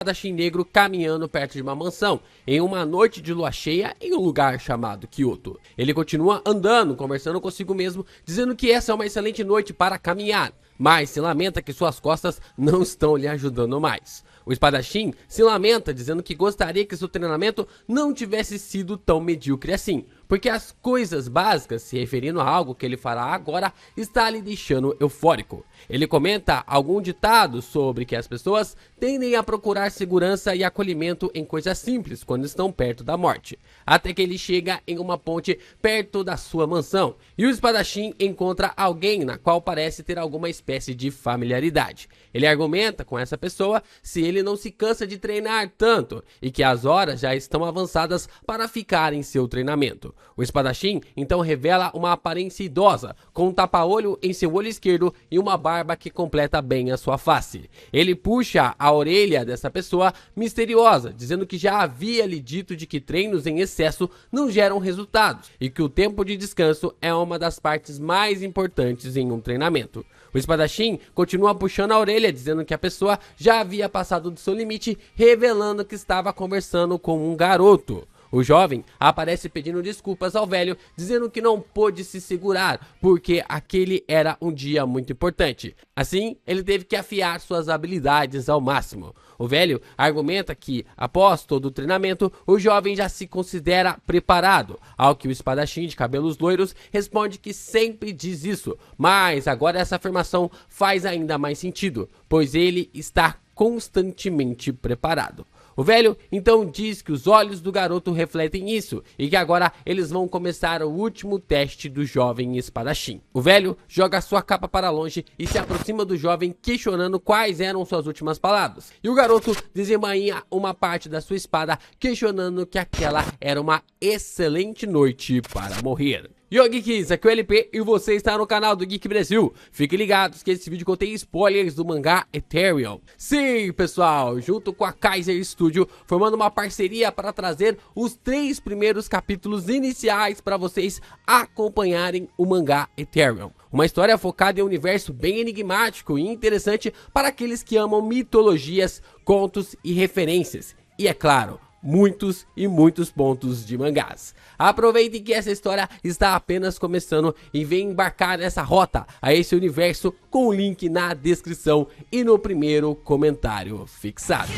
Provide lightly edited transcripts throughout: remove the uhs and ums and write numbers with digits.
espadachim negro caminhando perto de uma mansão, em uma noite de lua cheia em um lugar chamado Kyoto. Ele continua andando, conversando consigo mesmo, dizendo que essa é uma excelente noite para caminhar, mas se lamenta que suas costas não estão lhe ajudando mais. O espadachim se lamenta, dizendo que gostaria que seu treinamento não tivesse sido tão medíocre assim, porque as coisas básicas, se referindo a algo que ele fará agora, está lhe deixando eufórico. Ele comenta algum ditado sobre que as pessoas tendem a procurar segurança e acolhimento em coisas simples quando estão perto da morte, até que ele chega em uma ponte perto da sua mansão, e o espadachim encontra alguém na qual parece ter alguma espécie de familiaridade. Ele argumenta com essa pessoa se ele não se cansa de treinar tanto, e que as horas já estão avançadas para ficar em seu treinamento. O espadachim então revela uma aparência idosa, com um tapa-olho em seu olho esquerdo e uma barba que completa bem a sua face. Ele puxa a orelha dessa pessoa misteriosa, dizendo que já havia lhe dito de que treinos em excesso não geram resultados, e que o tempo de descanso é uma das partes mais importantes em um treinamento. O espadachim continua puxando a orelha, dizendo que a pessoa já havia passado do seu limite, revelando que estava conversando com um garoto. O jovem aparece pedindo desculpas ao velho, dizendo que não pôde se segurar, porque aquele era um dia muito importante. Assim, ele teve que afiar suas habilidades ao máximo. O velho argumenta que, após todo o treinamento, o jovem já se considera preparado, ao que o espadachim de cabelos loiros responde que sempre diz isso, mas agora essa afirmação faz ainda mais sentido, pois ele está constantemente preparado. O velho então diz que os olhos do garoto refletem isso e que agora eles vão começar o último teste do jovem espadachim. O velho joga sua capa para longe e se aproxima do jovem, questionando quais eram suas últimas palavras. E o garoto desembainha uma parte da sua espada, questionando que aquela era uma excelente noite para morrer. Yo Geeks, aqui é o LP e você está no canal do Geek Brasil. Fiquem ligados que esse vídeo contém spoilers do mangá Ethereum. Sim, pessoal, junto com a Kaiser Studio, formando uma parceria para trazer os 3 primeiros capítulos iniciais para vocês acompanharem o mangá Ethereum. Uma história focada em um universo bem enigmático e interessante para aqueles que amam mitologias, contos e referências. E é claro, muitos e muitos pontos de mangás. Aproveitem que essa história está apenas começando e vem embarcar nessa rota a esse universo com o link na descrição e no primeiro comentário fixado.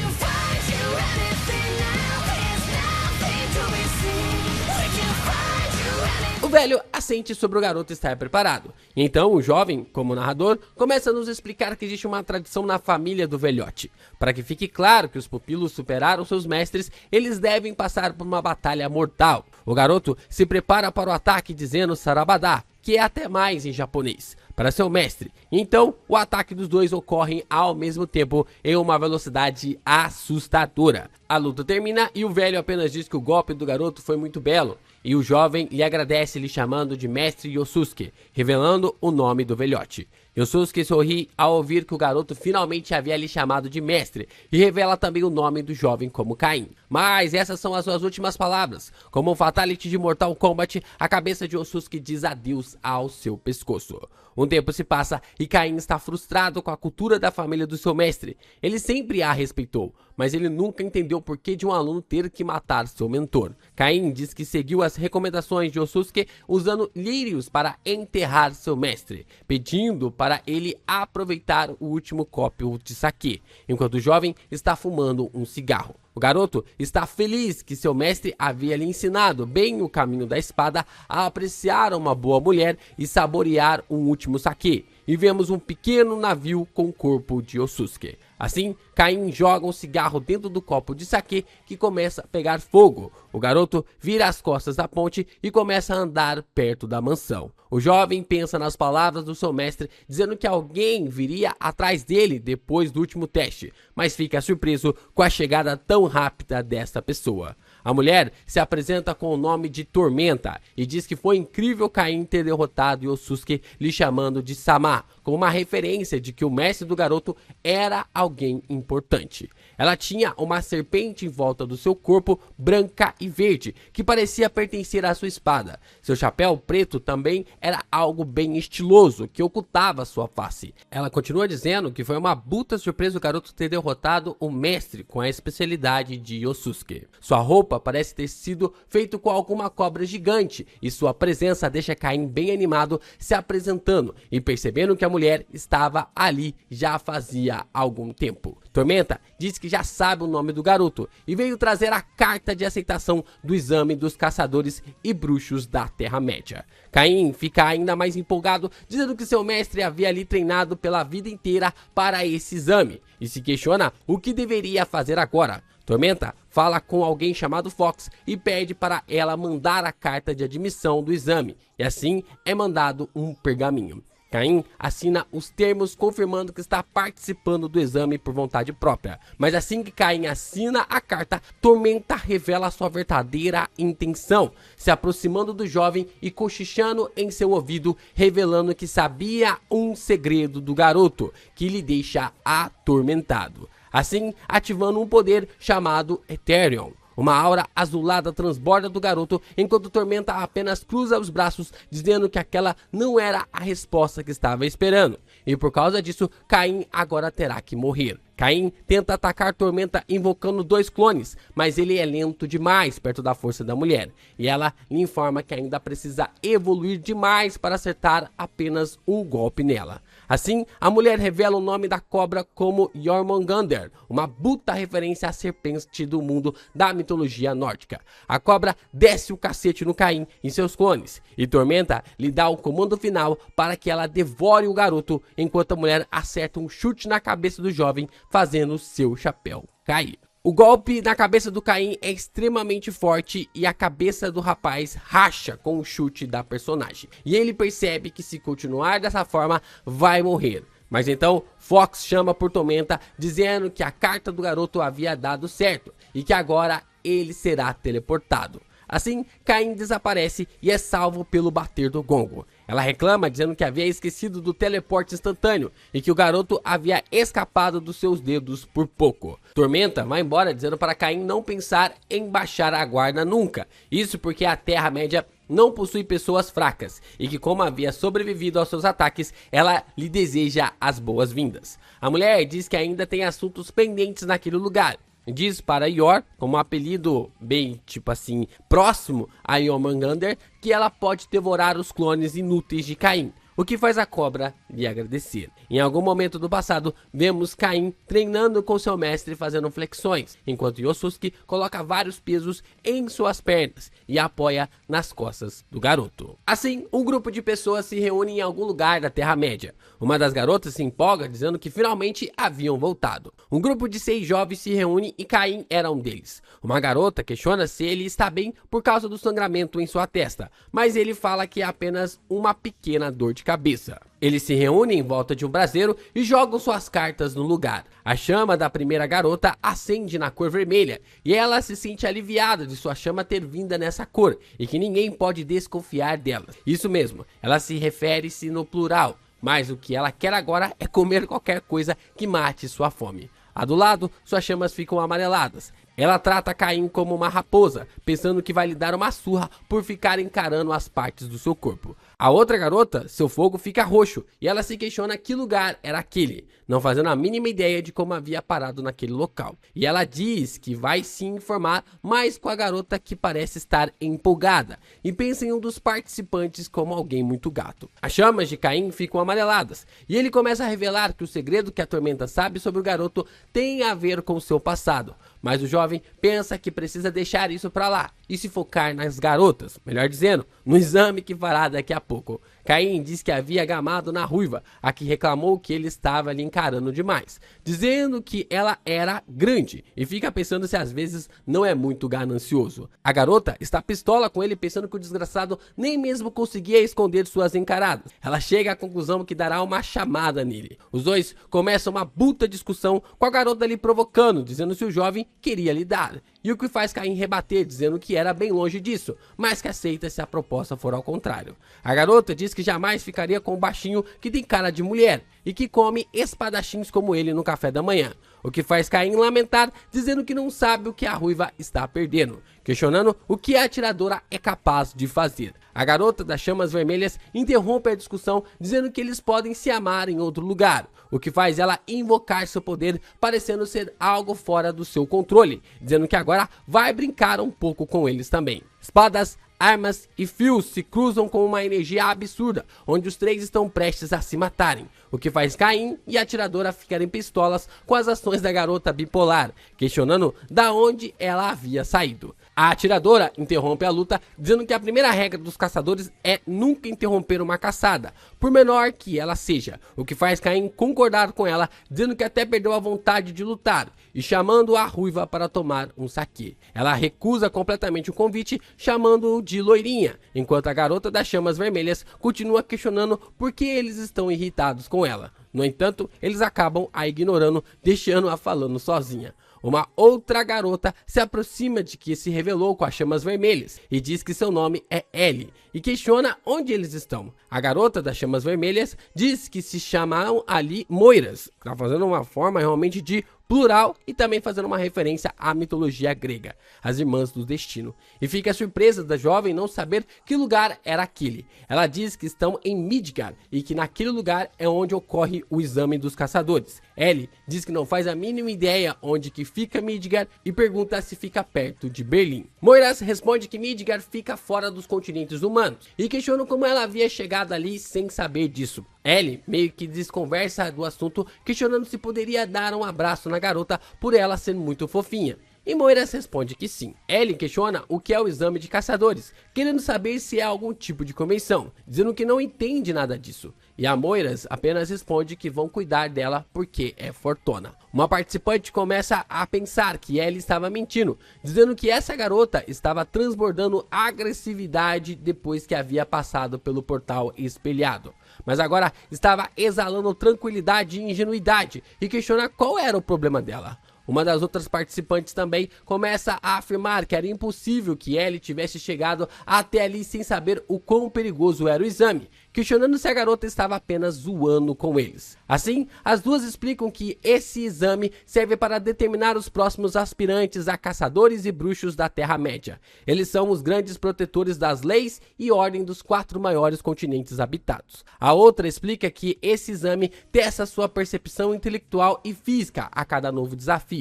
O velho assente sobre o garoto estar preparado. Então o jovem, como narrador, começa a nos explicar que existe uma tradição na família do velhote. Para que fique claro que os pupilos superaram seus mestres, eles devem passar por uma batalha mortal. O garoto se prepara para o ataque dizendo Sarabadá, que é até mais em japonês, para seu mestre. Então o ataque dos dois ocorre ao mesmo tempo em uma velocidade assustadora. A luta termina e o velho apenas diz que o golpe do garoto foi muito belo. E o jovem lhe agradece, lhe chamando de Mestre Yosuke, revelando o nome do velhote. Yosuke sorri ao ouvir que o garoto finalmente havia lhe chamado de mestre e revela também o nome do jovem como Caim. Mas essas são as suas últimas palavras. Como um fatality de Mortal Kombat, a cabeça de Yosuke diz adeus ao seu pescoço. Um tempo se passa e Caim está frustrado com a cultura da família do seu mestre. Ele sempre a respeitou, mas ele nunca entendeu o porquê de um aluno ter que matar seu mentor. Caim diz que seguiu as recomendações de Yosuke usando lírios para enterrar seu mestre, pedindo para ele aproveitar o último copo de sake, enquanto o jovem está fumando um cigarro. O garoto está feliz que seu mestre havia lhe ensinado bem o caminho da espada, a apreciar uma boa mulher e saborear um último sake. E vemos um pequeno navio com o corpo de Yosuke. Assim, Caim joga um cigarro dentro do copo de sake que começa a pegar fogo. O garoto vira as costas da ponte e começa a andar perto da mansão. O jovem pensa nas palavras do seu mestre, dizendo que alguém viria atrás dele depois do último teste, mas fica surpreso com a chegada tão rápida desta pessoa. A mulher se apresenta com o nome de Tormenta e diz que foi incrível Caim ter derrotado Yosuke, lhe chamando de Sama, como uma referência de que o mestre do garoto era alguém importante. Ela tinha uma serpente em volta do seu corpo, branca e verde, que parecia pertencer à sua espada. Seu chapéu preto também era algo bem estiloso, que ocultava sua face. Ela continua dizendo que foi uma bruta surpresa o garoto ter derrotado o mestre com a especialidade de Yosuke. Sua roupa parece ter sido feita com alguma cobra gigante e sua presença deixa Caim bem animado, se apresentando e percebendo que a mulher estava ali já fazia algum tempo. Tormenta diz que já sabe o nome do garoto e veio trazer a carta de aceitação do exame dos caçadores e bruxos da Terra-média. Caim fica ainda mais empolgado, dizendo que seu mestre havia lhe treinado pela vida inteira para esse exame e se questiona o que deveria fazer agora. Tormenta fala com alguém chamado Fox e pede para ela mandar a carta de admissão do exame, e assim é mandado um pergaminho. Caim assina os termos confirmando que está participando do exame por vontade própria. Mas assim que Caim assina a carta, Tormenta revela sua verdadeira intenção, se aproximando do jovem e cochichando em seu ouvido, revelando que sabia um segredo do garoto, que lhe deixa atormentado. Assim, ativando um poder chamado Ethereum. Uma aura azulada transborda do garoto, enquanto Tormenta apenas cruza os braços, dizendo que aquela não era a resposta que estava esperando. E por causa disso, Caim agora terá que morrer. Caim tenta atacar Tormenta invocando 2 clones, mas ele é lento demais perto da força da mulher. E ela lhe informa que ainda precisa evoluir demais para acertar apenas um golpe nela. Assim, a mulher revela o nome da cobra como Jormungandr, uma bruta referência à serpente do mundo da mitologia nórdica. A cobra desce o cacete no Caim e seus clones, e Tormenta lhe dá o comando final para que ela devore o garoto, enquanto a mulher acerta um chute na cabeça do jovem, fazendo seu chapéu cair. O golpe na cabeça do Caim é extremamente forte e a cabeça do rapaz racha com o chute da personagem. E ele percebe que se continuar dessa forma vai morrer. Mas então Fox chama por Tormenta, dizendo que a carta do garoto havia dado certo e que agora ele será teleportado. Assim, Caim desaparece e é salvo pelo bater do gongo. Ela reclama dizendo que havia esquecido do teleporte instantâneo e que o garoto havia escapado dos seus dedos por pouco. Tormenta vai embora dizendo para Caim não pensar em baixar a guarda nunca. Isso porque a Terra-média não possui pessoas fracas e que, como havia sobrevivido aos seus ataques, ela lhe deseja as boas-vindas. A mulher diz que ainda tem assuntos pendentes naquele lugar. Diz para Yor, como um apelido bem, tipo assim, próximo a Jormungandr, que ela pode devorar os clones inúteis de Caim, o que faz a cobra lhe agradecer. Em algum momento do passado, vemos Caim treinando com seu mestre fazendo flexões, enquanto Yosuke coloca vários pesos em suas pernas e apoia nas costas do garoto. Assim, um grupo de pessoas se reúne em algum lugar da Terra-média. Uma das garotas se empolga dizendo que finalmente haviam voltado. Um grupo de 6 jovens se reúne e Caim era um deles. Uma garota questiona se ele está bem por causa do sangramento em sua testa, mas ele fala que é apenas uma pequena dor de cabeça. Eles se reúnem em volta de um braseiro e jogam suas cartas no lugar. A chama da primeira garota acende na cor vermelha e ela se sente aliviada de sua chama ter vindo nessa cor e que ninguém pode desconfiar dela. Isso mesmo, ela se refere-se no plural, mas o que ela quer agora é comer qualquer coisa que mate sua fome. A do lado, suas chamas ficam amareladas. Ela trata Caim como uma raposa, pensando que vai lhe dar uma surra por ficar encarando as partes do seu corpo. A outra garota, seu fogo fica roxo e ela se questiona que lugar era aquele, não fazendo a mínima ideia de como havia parado naquele local. E ela diz que vai se informar mais com a garota, que parece estar empolgada e pensa em um dos participantes como alguém muito gato. As chamas de Caim ficam amareladas e ele começa a revelar que o segredo que a Tormenta sabe sobre o garoto tem a ver com seu passado. Mas o jovem pensa que precisa deixar isso pra lá e se focar nas garotas, melhor dizendo, no exame que fará daqui a pouco. Caim diz que havia gamado na ruiva, a que reclamou que ele estava lhe encarando demais, dizendo que ela era grande e fica pensando se às vezes não é muito ganancioso. A garota está pistola com ele, pensando que o desgraçado nem mesmo conseguia esconder suas encaradas. Ela chega à conclusão que dará uma chamada nele. Os dois começam uma bruta discussão, com a garota lhe provocando, dizendo se o jovem queria lhe dar. e o que faz Caim rebater, dizendo que era bem longe disso, mas que aceita se a proposta for ao contrário. A garota diz que jamais ficaria com o baixinho que tem cara de mulher e que come espadachins como ele no café da manhã, o que faz Caim lamentar, dizendo que não sabe o que a ruiva está perdendo, questionando o que a atiradora é capaz de fazer. A garota das chamas vermelhas interrompe a discussão, dizendo que eles podem se amar em outro lugar, o que faz ela invocar seu poder, parecendo ser algo fora do seu controle, dizendo que agora vai brincar um pouco com eles também. Espadas, armas e fios se cruzam com uma energia absurda, onde os três estão prestes a se matarem, o que faz Caim e a atiradora ficarem pistolas com as ações da garota bipolar, questionando da onde ela havia saído. A atiradora interrompe a luta, dizendo que a primeira regra dos caçadores é nunca interromper uma caçada, por menor que ela seja, o que faz Caim concordar com ela, dizendo que até perdeu a vontade de lutar, e chamando a ruiva para tomar um saquê. Ela recusa completamente o convite, chamando-o de loirinha, enquanto a garota das chamas vermelhas continua questionando por que eles estão irritados com ela. No entanto, eles acabam a ignorando, deixando-a falando sozinha. Uma outra garota se aproxima de que se revelou com as chamas vermelhas e diz que seu nome é Ellie e questiona onde eles estão. A garota das chamas vermelhas diz que se chamam ali moiras, tá fazendo uma forma realmente de plural e também fazendo uma referência à mitologia grega, as irmãs do destino, e fica surpresa da jovem não saber que lugar era aquele. Ela diz que estão em Midgard e que naquele lugar é onde ocorre o exame dos caçadores. Ellie diz que não faz a mínima ideia onde que fica Midgard e pergunta se fica perto de Berlim. Moiras responde que Midgard fica fora dos continentes humanos e questiona como ela havia chegado ali sem saber disso. Ellie meio que desconversa do assunto, questionando se poderia dar um abraço na garota por ela ser muito fofinha. E Moiras responde que sim. Ellie questiona o que é o exame de caçadores, querendo saber se é algum tipo de convenção, dizendo que não entende nada disso. E a Moiras apenas responde que vão cuidar dela porque é fortuna. Uma participante começa a pensar que Ellie estava mentindo, dizendo que essa garota estava transbordando agressividade depois que havia passado pelo portal espelhado, mas agora estava exalando tranquilidade e ingenuidade e questiona qual era o problema dela. Uma das outras participantes também começa a afirmar que era impossível que Ellie tivesse chegado até ali sem saber o quão perigoso era o exame, questionando se a garota estava apenas zoando com eles. Assim, as duas explicam que esse exame serve para determinar os próximos aspirantes a caçadores e bruxos da Terra-média. Eles são os grandes protetores das leis e ordem dos 4 maiores continentes habitados. A outra explica que esse exame testa sua percepção intelectual e física a cada novo desafio,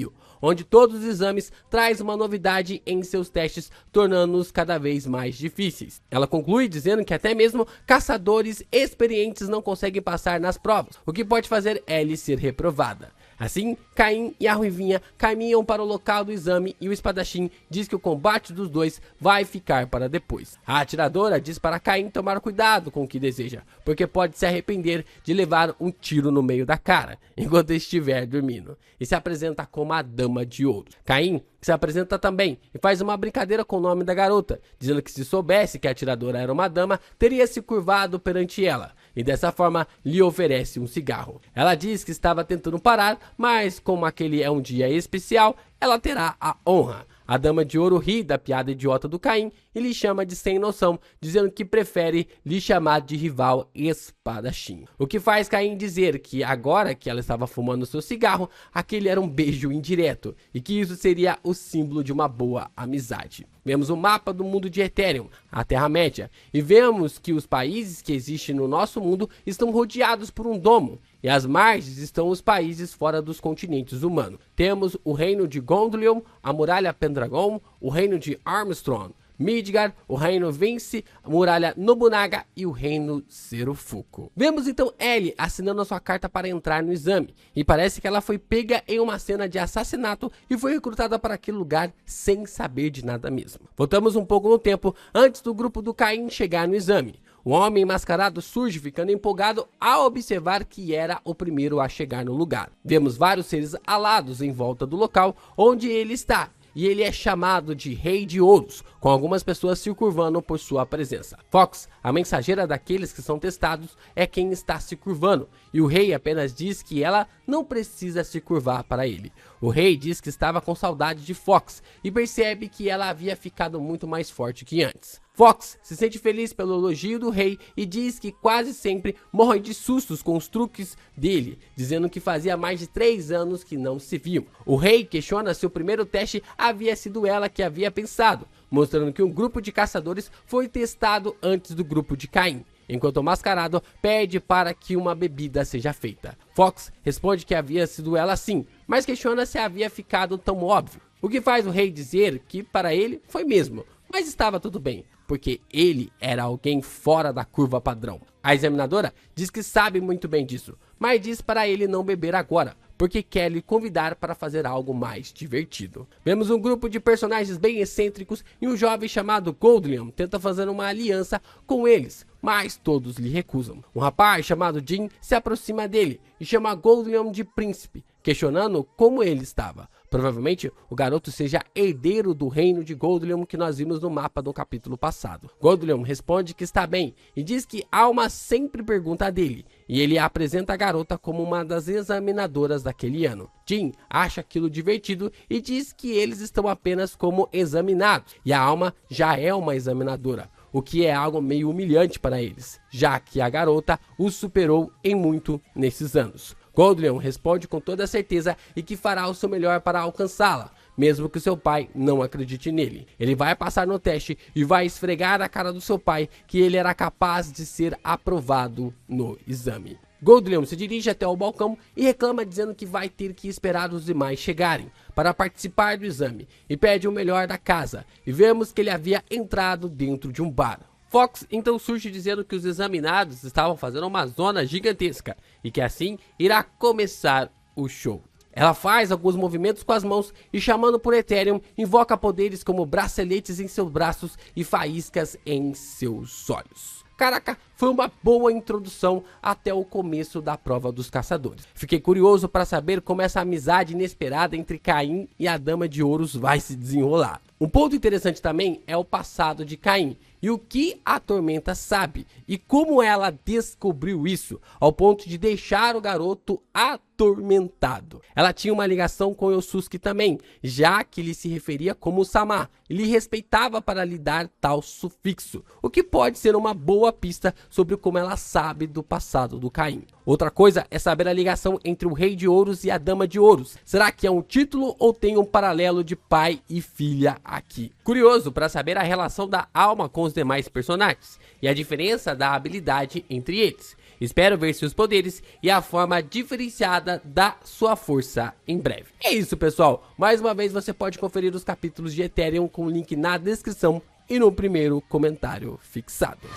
onde todos os exames trazem uma novidade em seus testes, tornando-os cada vez mais difíceis. Ela conclui dizendo que até mesmo caçadores experientes não conseguem passar nas provas, o que pode fazer Ellie ser reprovada. Assim, Caim e a ruivinha caminham para o local do exame e o espadachim diz que o combate dos dois vai ficar para depois. A atiradora diz para Caim tomar cuidado com o que deseja, porque pode se arrepender de levar um tiro no meio da cara, enquanto estiver dormindo, e se apresenta como a Dama de Ouro. Caim se apresenta também e faz uma brincadeira com o nome da garota, dizendo que se soubesse que a atiradora era uma dama, teria se curvado perante ela, e dessa forma lhe oferece um cigarro. Ela diz que estava tentando parar, mas como aquele é um dia especial, ela terá a honra. A Dama de Ouro ri da piada idiota do Caim e lhe chama de sem noção, dizendo que prefere lhe chamar de rival espadachim. O que faz Caim dizer que agora que ela estava fumando seu cigarro, aquele era um beijo indireto e que isso seria o símbolo de uma boa amizade. Vemos o mapa do mundo de Ethereum, a Terra-média, e vemos que os países que existem no nosso mundo estão rodeados por um domo, e às margens estão os países fora dos continentes humanos. Temos o reino de Gondolion, a muralha Pendragon, o reino de Armstrong, Midgard, o reino Vence, a muralha Nobunaga e o reino Zerofuko. Vemos então Ellie assinando a sua carta para entrar no exame, e parece que ela foi pega em uma cena de assassinato e foi recrutada para aquele lugar sem saber de nada mesmo. Voltamos um pouco no tempo, antes do grupo do Caim chegar no exame. O homem mascarado surge ficando empolgado ao observar que era o primeiro a chegar no lugar. Vemos vários seres alados em volta do local onde ele está, e ele é chamado de Rei de Ouros, com algumas pessoas se curvando por sua presença. Fox, a mensageira daqueles que são testados, é quem está se curvando, e o rei apenas diz que ela não precisa se curvar para ele. O rei diz que estava com saudade de Fox e percebe que ela havia ficado muito mais forte que antes. Fox se sente feliz pelo elogio do rei e diz que quase sempre morre de sustos com os truques dele, dizendo que fazia mais de 3 anos que não se viam. O rei questiona se o primeiro teste havia sido ela que havia pensado, mostrando que um grupo de caçadores foi testado antes do grupo de Caim, enquanto o mascarado pede para que uma bebida seja feita. Fox responde que havia sido ela sim, mas questiona se havia ficado tão óbvio, o que faz o rei dizer que para ele foi mesmo, mas estava tudo bem, porque ele era alguém fora da curva padrão. A examinadora diz que sabe muito bem disso, mas diz para ele não beber agora, porque quer lhe convidar para fazer algo mais divertido. Vemos um grupo de personagens bem excêntricos e um jovem chamado Goldliam tenta fazer uma aliança com eles, mas todos lhe recusam. Um rapaz chamado Jim se aproxima dele e chama Goldliam de príncipe, questionando como ele estava. Provavelmente o garoto seja herdeiro do reino de Goldliam que nós vimos no mapa do capítulo passado. Goldliam responde que está bem e diz que Alma sempre pergunta dele, e ele apresenta a garota como uma das examinadoras daquele ano. Jim acha aquilo divertido e diz que eles estão apenas como examinados, e a Alma já é uma examinadora, o que é algo meio humilhante para eles, já que a garota os superou em muito nesses anos. Goldliam responde com toda certeza e que fará o seu melhor para alcançá-la, mesmo que seu pai não acredite nele. Ele vai passar no teste e vai esfregar a cara do seu pai que ele era capaz de ser aprovado no exame. Goldliam se dirige até o balcão e reclama dizendo que vai ter que esperar os demais chegarem para participar do exame e pede o melhor da casa, e vemos que ele havia entrado dentro de um bar. Fox então surge dizendo que os examinados estavam fazendo uma zona gigantesca e que assim irá começar o show. Ela faz alguns movimentos com as mãos e, chamando por Ethereum, invoca poderes como braceletes em seus braços e faíscas em seus olhos. Caraca, foi uma boa introdução até o começo da prova dos caçadores. Fiquei curioso para saber como essa amizade inesperada entre Caim e a Dama de Ouros vai se desenrolar. Um ponto interessante também é o passado de Caim e o que a Tormenta sabe e como ela descobriu isso, ao ponto de deixar o garoto atormentado. Ela tinha uma ligação com Yosuke também, já que ele se referia como Sama e lhe respeitava para lhe dar tal sufixo, o que pode ser uma boa pista sobre como ela sabe do passado do Caim. Outra coisa é saber a ligação entre o Rei de Ouros e a Dama de Ouros. Será que é um título ou tem um paralelo de pai e filha aqui? Curioso para saber a relação da Alma com os demais personagens e a diferença da habilidade entre eles. Espero ver seus poderes e a forma diferenciada da sua força em breve. É isso, pessoal. Mais uma vez você pode conferir os capítulos de Ethereum com o link na descrição e no primeiro comentário fixado.